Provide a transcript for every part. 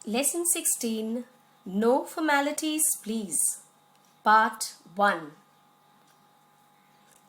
Lesson 16, No Formalities Please, Part 1.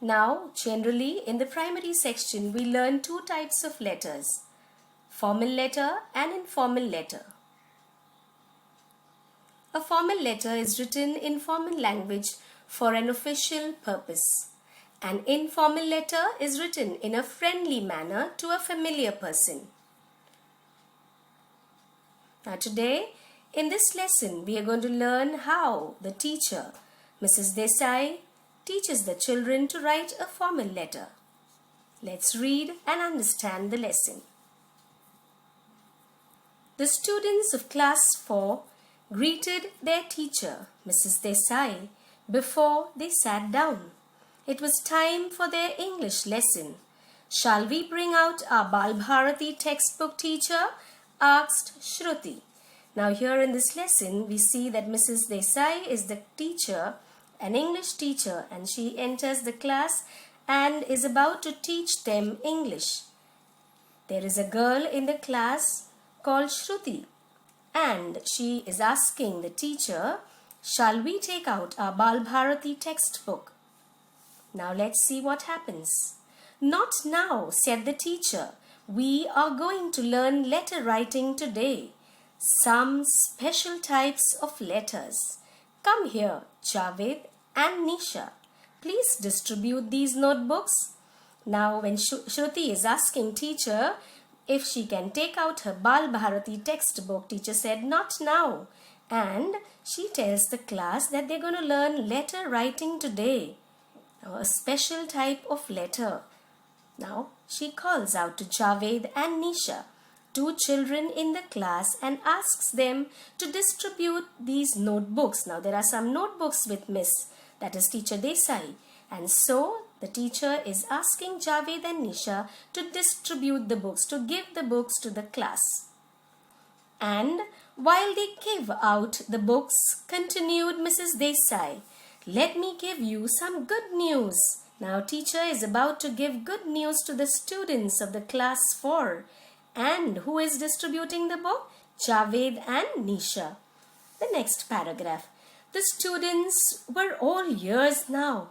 Now, generally in the primary section, we learn two types of letters, formal letter and informal letter. A formal letter is written in formal language for an official purpose. An informal letter is written in a friendly manner to a familiar person. Now today, in this lesson, we are going to learn how the teacher, Mrs. Desai, teaches the children to write a formal letter. Let's read and understand the lesson. The students of class 4 greeted their teacher, Mrs. Desai, before they sat down. It was time for their English lesson. Shall we bring out our Balbharati textbook, teacher? Asked Shruti. Now here in this lesson we see that Mrs. Desai is the teacher, an English teacher, and she enters the class and is about to teach them English. There is a girl in the class called Shruti and she is asking the teacher, shall we take out our Balbharati textbook? Now let's see what happens. Not now, said the teacher. We are going to learn letter writing today. Some special types of letters. Come here, Javed and Nisha. Please distribute these notebooks. Now when Shruti is asking teacher if she can take out her Balbharati textbook, teacher said not now. And she tells the class that they're going to learn letter writing today. Now, a special type of letter. Now she calls out to Javed and Nisha, two children in the class, and asks them to distribute these notebooks. Now there are some notebooks with Miss, that is teacher Desai, and so the teacher is asking Javed and Nisha to distribute the books, to give the books to the class. And while they give out the books, continued Mrs. Desai, let me give you some good news. Now teacher is about to give good news to the students of the class 4. And who is distributing the book? Javed and Nisha. The next paragraph. The students were all ears now.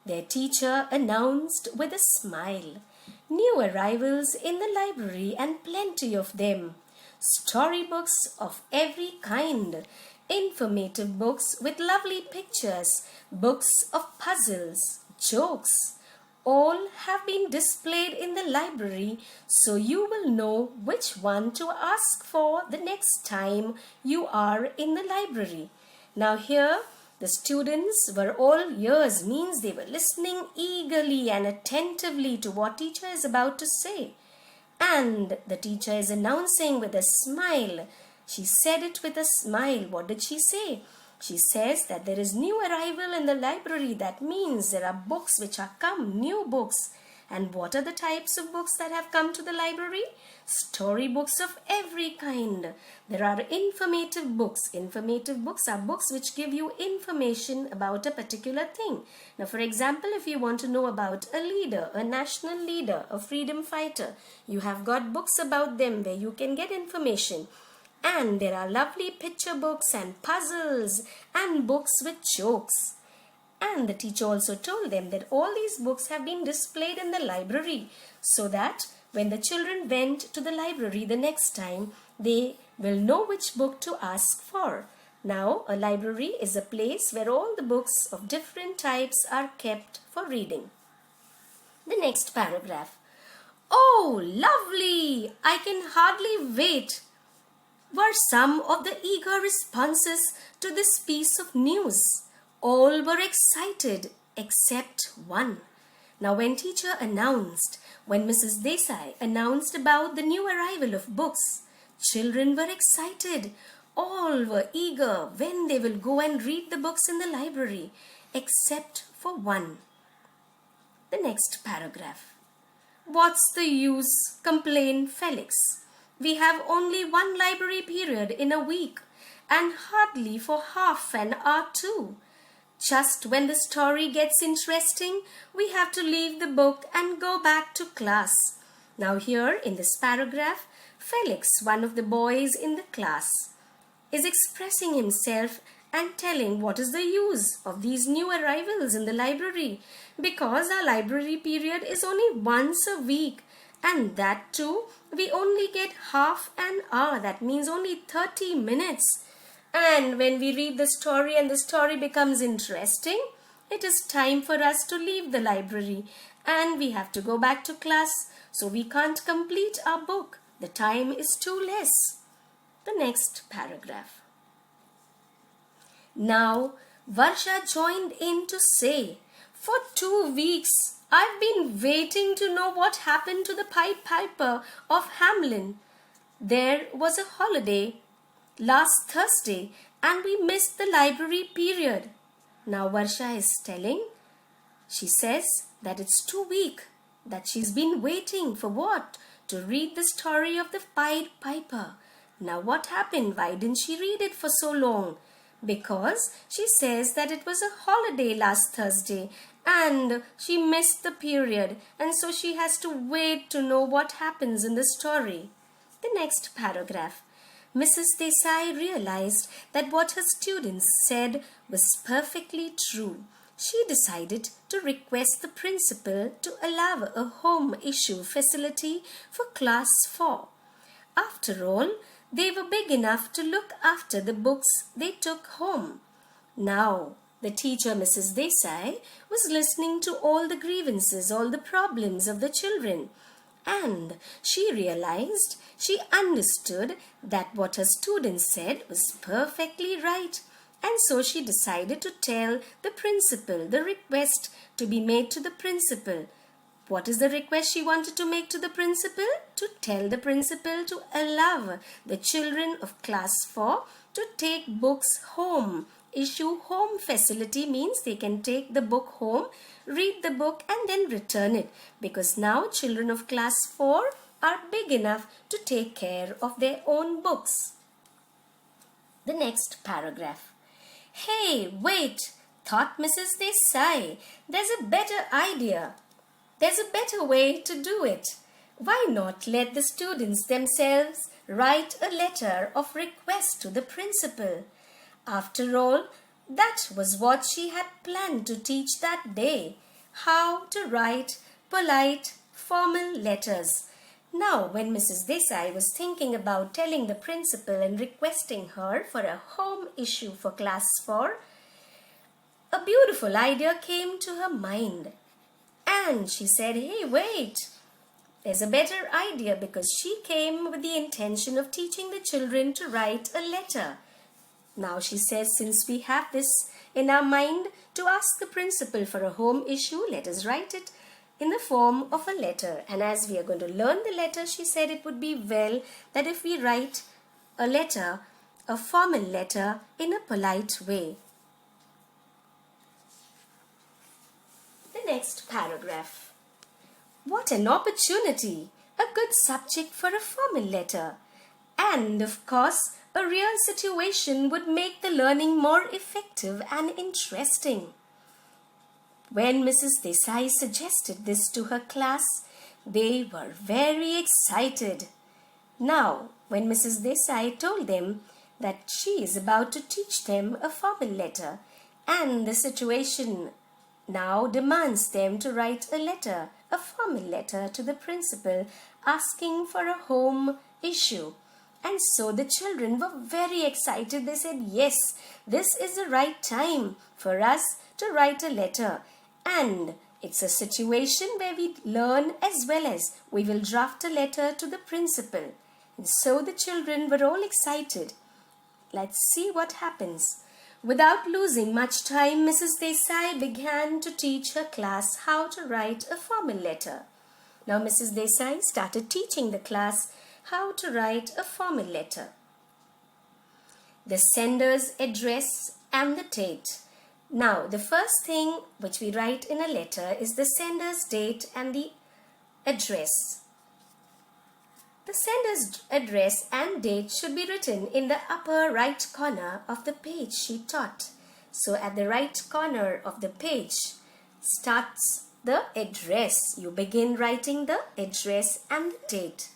Their teacher announced with a smile. New arrivals in the library and plenty of them. Storybooks of every kind. Informative books with lovely pictures. Books of puzzles. Jokes. All have been displayed in the library, so you will know which one to ask for the next time you are in the library. Now here, the students were all ears, means they were listening eagerly and attentively to what teacher is about to say. And the teacher is announcing with a smile. She said it with a smile. What did she say? She says that there is new arrival in the library. That means there are books which are come, new books. And what are the types of books that have come to the library? Storybooks of every kind. There are informative books. Informative books are books which give you information about a particular thing. Now, for example, if you want to know about a leader, a national leader, a freedom fighter, you have got books about them where you can get information. And there are lovely picture books and puzzles and books with jokes. And the teacher also told them that all these books have been displayed in the library so that when the children went to the library the next time, they will know which book to ask for. Now, a library is a place where all the books of different types are kept for reading. The next paragraph. Oh, lovely! I can hardly wait, were some of the eager responses to this piece of news. All were excited except one. Now when teacher announced, when Mrs. Desai announced about the new arrival of books, children were excited. All were eager when they will go and read the books in the library, except for one. The next paragraph. What's the use? Complained Felix. We have only one library period in a week and hardly for half an hour too. Just when the story gets interesting, we have to leave the book and go back to class. Now here in this paragraph, Felix, one of the boys in the class, is expressing himself and telling what is the use of these new arrivals in the library, because our library period is only once a week, and that too we only get half an hour. That means only 30 minutes. And when we read the story and the story becomes interesting, it is time for us to leave the library and we have to go back to class, so we can't complete our book. The time is too less. The next paragraph. Now, Varsha joined in to say, for 2 weeks, I've been waiting to know what happened to the Pied Piper of Hamelin. There was a holiday last Thursday and we missed the library period. Now Varsha is telling, she says that it's 2 weeks, that she's been waiting for what? To read the story of the Pied Piper. Now what happened? Why didn't she read it for so long? Because she says that it was a holiday last Thursday and she missed the period, and so she has to wait to know what happens in the story. The next paragraph. Mrs. Desai realized that what her students said was perfectly true. She decided to request the principal to allow a home issue facility for class 4. After all, they were big enough to look after the books they took home. Now, the teacher, Mrs. Desai, was listening to all the grievances, all the problems of the children. And she realized, she understood that what her students said was perfectly right. And so she decided to tell the principal the request to be made to the principal. What is the request she wanted to make to the principal? To tell the principal to allow the children of class 4 to take books home. Issue home facility means they can take the book home, read the book and then return it, because now children of class 4 are big enough to take care of their own books. The next paragraph. Hey, wait, thought Mrs. Desai. There's a better idea. There's a better way to do it. Why not let the students themselves write a letter of request to the principal? After all, that was what she had planned to teach that day, how to write polite, formal letters. Now, when Mrs. Desai was thinking about telling the principal and requesting her for a home issue for class 4, a beautiful idea came to her mind. And she said, hey, wait, there's a better idea, because she came with the intention of teaching the children to write a letter. Now she says, since we have this in our mind to ask the principal for a home issue, let us write it in the form of a letter. And as we are going to learn the letter, she said it would be well that if we write a letter, a formal letter, in a polite way. The next paragraph. What an opportunity! A good subject for a formal letter. And of course, a real situation would make the learning more effective and interesting. When Mrs. Desai suggested this to her class, they were very excited. Now, when Mrs. Desai told them that she is about to teach them a formal letter, and the situation now demands them to write a letter, a formal letter to the principal asking for a home issue. And so the children were very excited. They said, yes, this is the right time for us to write a letter. And it's a situation where we learn as well as we will draft a letter to the principal. And so the children were all excited. Let's see what happens. Without losing much time, Mrs. Desai began to teach her class how to write a formal letter. Now Mrs. Desai started teaching the class how to write a formal letter. The sender's address and the date. Now, the first thing which we write in a letter is the sender's date and the address. The sender's address and date should be written in the upper right corner of the page she taught. So, at the right corner of the page starts the address. You begin writing the address and the date.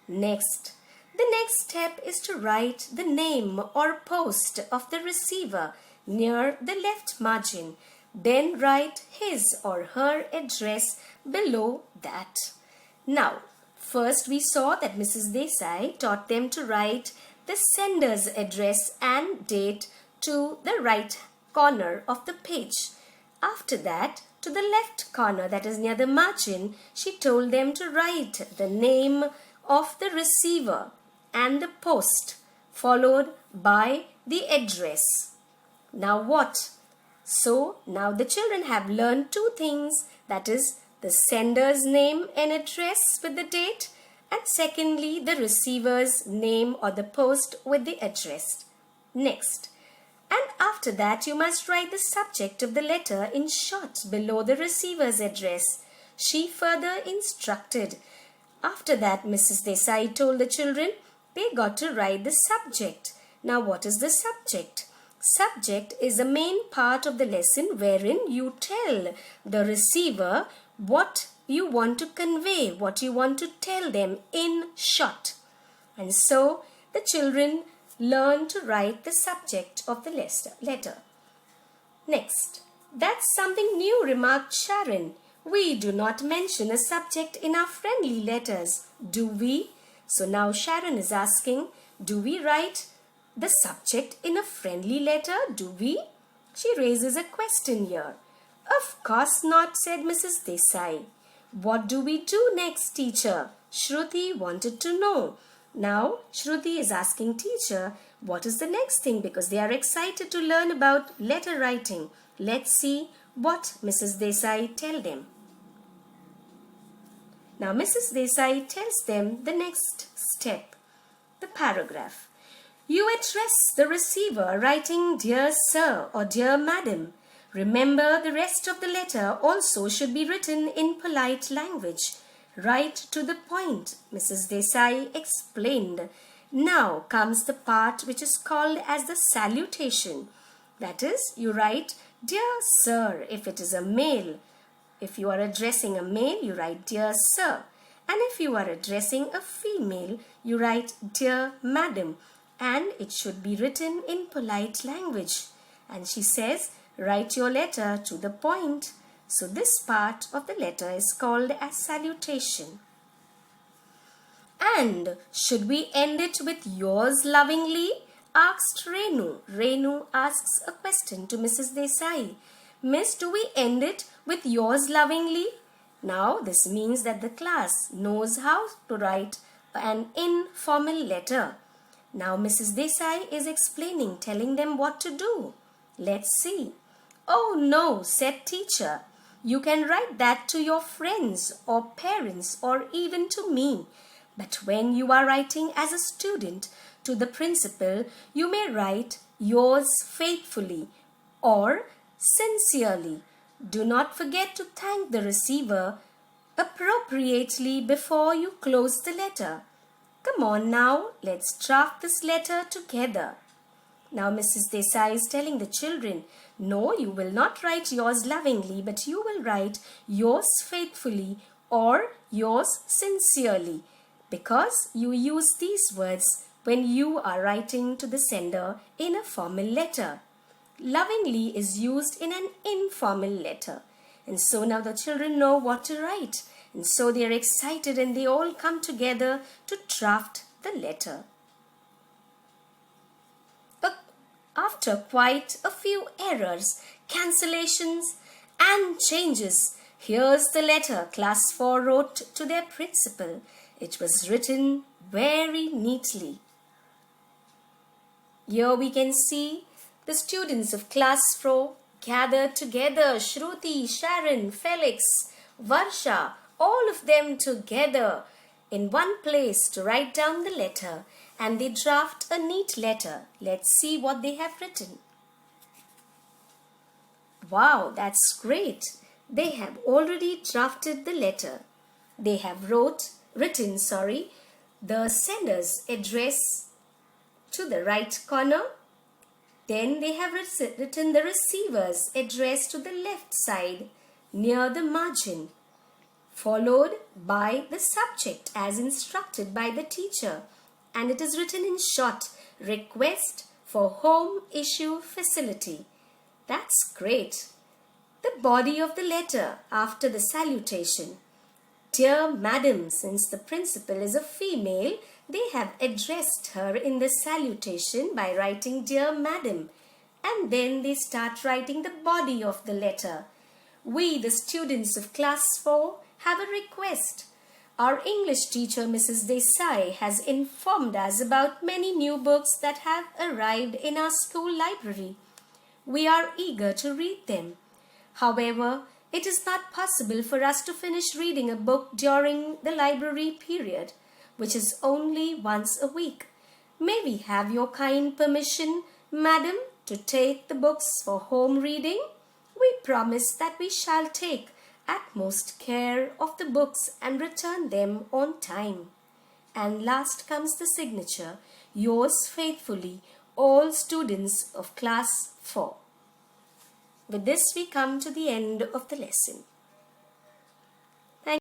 Next, The next step is to write the name or post of the receiver near the left margin. Then write his or her address below that. Now, first we saw that Mrs. Desai taught them to write the sender's address and date to the right corner of the page. After that, to the left corner, that is near the margin, she told them to write the name of the receiver and the post, followed by the address. Now what? So now the children have learned two things, that is the sender's name and address with the date, and secondly the receiver's name or the post with the address. Next, and after that you must write the subject of the letter in short below the receiver's address. She further instructed. After that, Mrs. Desai told the children they got to write the subject. Now what is the subject? Subject is the main part of the lesson wherein you tell the receiver what you want to convey, what you want to tell them in short. And so the children learn to write the subject of the letter. Next, that's something new, remarked Sharon. We do not mention a subject in our friendly letters, do we? So now Sharon is asking, do we write the subject in a friendly letter, do we? She raises a question here. Of course not, said Mrs. Desai. What do we do next, teacher? Shruti wanted to know. Now, Shruti is asking teacher, what is the next thing? Because they are excited to learn about letter writing. Let's see what Mrs. Desai tell them. Now, Mrs. Desai tells them the next step, the paragraph. You address the receiver writing Dear Sir or Dear Madam. Remember, the rest of the letter also should be written in polite language. Right to the point, Mrs. Desai explained. Now comes the part which is called as the salutation. That is, you write Dear Sir if it is a male. If you are addressing a male, you write Dear Sir. And if you are addressing a female, you write Dear Madam. And it should be written in polite language. And she says, write your letter to the point. So this part of the letter is called as salutation. And should we end it with yours lovingly? Asked Renu. Renu asks a question to Mrs. Desai. Miss, do we end it with yours lovingly? Now this means that the class knows how to write an informal letter. Now Mrs. Desai is explaining, telling them what to do. Let's see. Oh no, said teacher. You can write that to your friends or parents or even to me. But when you are writing as a student to the principal, you may write yours faithfully or sincerely. Do not forget to thank the receiver appropriately before you close the letter. Come on now, let's draft this letter together. Now Mrs. Desai is telling the children, no, you will not write yours lovingly, but you will write yours faithfully or yours sincerely, because you use these words when you are writing to the sender in a formal letter. Lovingly is used in an informal letter. And so now the children know what to write. And so they are excited and they all come together to draft the letter. After quite a few errors, cancellations and changes, here's the letter Class 4 wrote to their principal. It was written very neatly. Here we can see the students of Class 4 gathered together. Shruti, Sharon, Felix, Varsha, all of them together in one place to write down the letter, and they draft a neat letter. Let's see what they have written. Wow, that's great. They have already drafted the letter. They have written the sender's address to the right corner. Then they have written the receiver's address to the left side near the margin, followed by the subject as instructed by the teacher. and it is written in short, request for home issue facility. That's great. The body of the letter after the salutation. Dear Madam, since the principal is a female, they have addressed her in the salutation by writing Dear Madam, and then they start writing the body of the letter. We, the students of class 4, have a request. Our English teacher, Mrs. Desai, has informed us about many new books that have arrived in our school library. We are eager to read them. However, it is not possible for us to finish reading a book during the library period, which is only once a week. May we have your kind permission, Madam, to take the books for home reading? We promise that we shall take utmost care of the books and return them on time. And last comes the signature, yours faithfully, all students of class 4. With this we come to the end of the lesson.